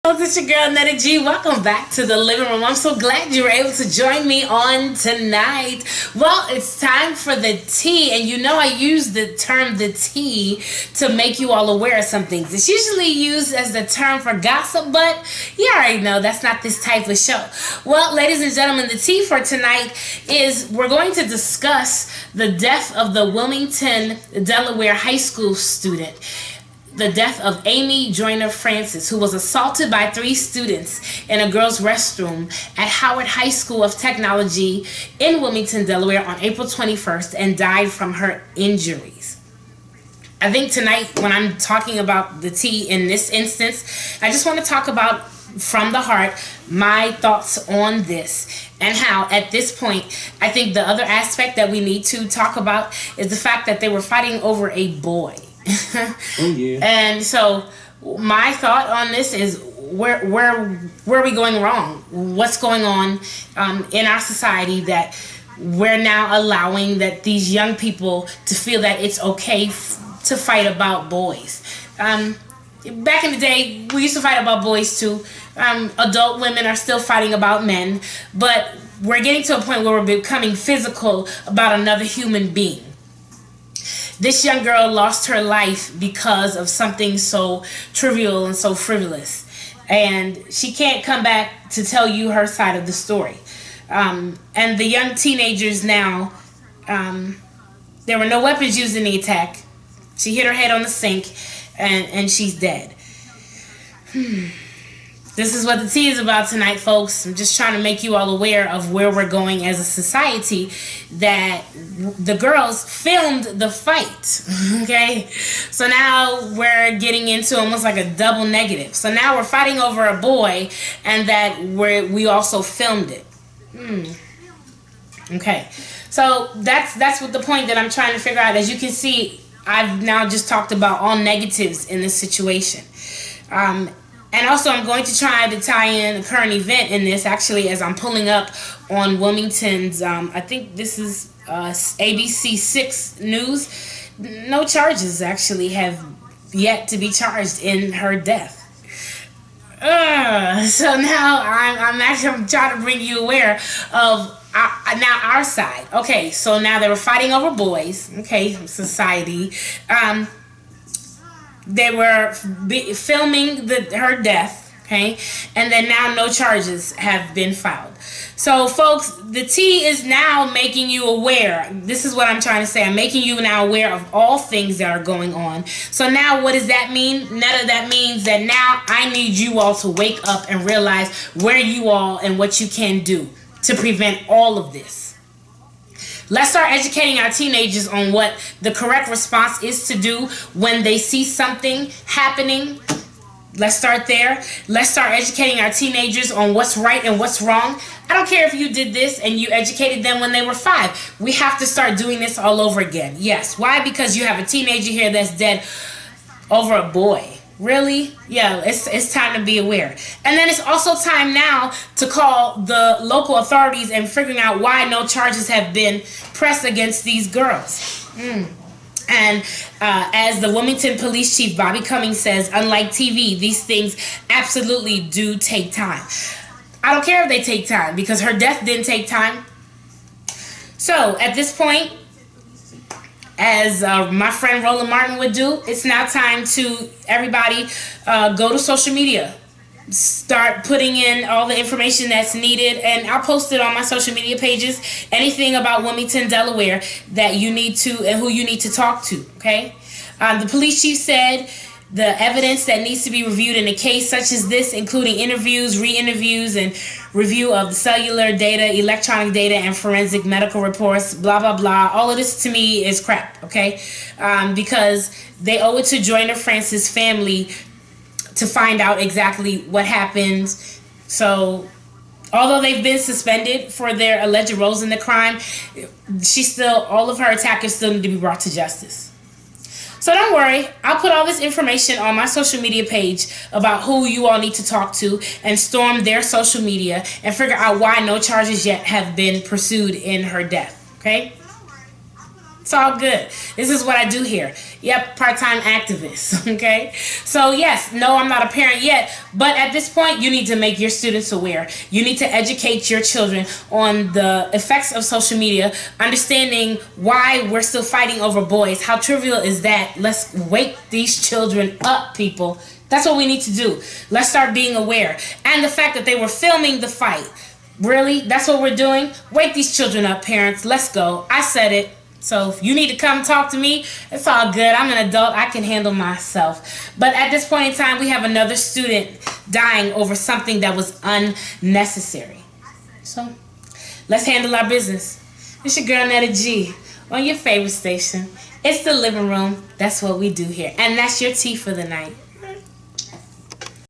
It's your girl Netta G. Welcome back to the living room. I'm so glad you were able to join me on tonight. Well, it's time for the tea, and you know I use the term the tea to make you all aware of some things. It's usually used as the term for gossip, but you already know that's not this type of show. Well, ladies and gentlemen, the tea for tonight is we're going to discuss the death of the Wilmington, Delaware high school student. The death of Amy Joyner Francis, who was assaulted by 3 students in a girls' restroom at Howard High School of Technology in Wilmington, Delaware on April 21st and died from her injuries. I think tonight when I'm talking about the tea in this instance, I just want to talk about from the heart my thoughts on this and how at this point I think the other aspect that we need to talk about is the fact that they were fighting over a boy. Oh yeah. And so my thought on this is where are we going wrong? What's going on in our society that we're now allowing that these young people to feel that it's okay to fight about boys? Back in the day, we used to fight about boys too. Adult women are still fighting about men, but we're getting to a point where we're becoming physical about another human being. This young girl lost her life because of something so trivial and so frivolous. And she can't come back to tell you her side of the story. And the young teenagers now, there were no weapons used in the attack. She hit her head on the sink and she's dead. This is what the tea is about tonight, folks. I'm just trying to make you all aware of where we're going as a society, that the girls filmed the fight, okay? So now we're getting into almost like a double negative. So now we're fighting over a boy and that we also filmed it. Okay, so that's what the point that I'm trying to figure out. As you can see, I've now just talked about all negatives in this situation. And also, I'm going to try to tie in a current event in this, actually, as I'm pulling up on Wilmington's, I think this is ABC 6 News. No charges, actually, have yet to be charged in her death. So now I'm trying to bring you aware of now our side. Okay, so now they were fighting over boys, okay, society. They were filming her death, okay? And then now no charges have been filed. So, folks, the tea is now making you aware. This is what I'm trying to say. I'm making you now aware of all things that are going on. So now what does that mean? Netta, that means that now I need you all to wake up and realize where you all and what you can do to prevent all of this. Let's start educating our teenagers on what the correct response is to do when they see something happening. Let's start there. Let's start educating our teenagers on what's right and what's wrong. I don't care if you did this and you educated them when they were 5. We have to start doing this all over again. Yes. Why? Because you have a teenager here that's dead over a boy. Really? Yeah, it's time to be aware. And then it's also time now to call the local authorities and figuring out why no charges have been pressed against these girls. And as the Wilmington Police Chief Bobby Cummings says, unlike TV, these things absolutely do take time. I don't care if they take time, because her death didn't take time. So at this point, as my friend Roland Martin would do, it's now time to everybody go to social media. Start putting in all the information that's needed, and I'll post it on my social media pages. Anything about Wilmington, Delaware that you need to and who you need to talk to, okay? The police chief said the evidence that needs to be reviewed in a case such as this, including interviews, re-interviews, and review of the cellular data, electronic data, and forensic medical reports, blah, blah, blah. All of this to me is crap, okay? Because they owe it to Joyner Francis' family to find out exactly what happened. So, although they've been suspended for their alleged roles in the crime, all of her attackers still need to be brought to justice. So don't worry, I'll put all this information on my social media page about who you all need to talk to and storm their social media and figure out why no charges yet have been pursued in her death, okay? It's all good. This is what I do here. Yep, part-time activist, okay? So yes, no, I'm not a parent yet, but at this point, you need to make your students aware. You need to educate your children on the effects of social media, understanding why we're still fighting over boys. How trivial is that? Let's wake these children up, people. That's what we need to do. Let's start being aware. And the fact that they were filming the fight. Really? That's what we're doing? Wake these children up, parents. Let's go. I said it. So if you need to come talk to me, it's all good. I'm an adult. I can handle myself. But at this point in time, we have another student dying over something that was unnecessary. So let's handle our business. It's your girl, Netta G, on your favorite station. It's the living room. That's what we do here. And that's your tea for the night.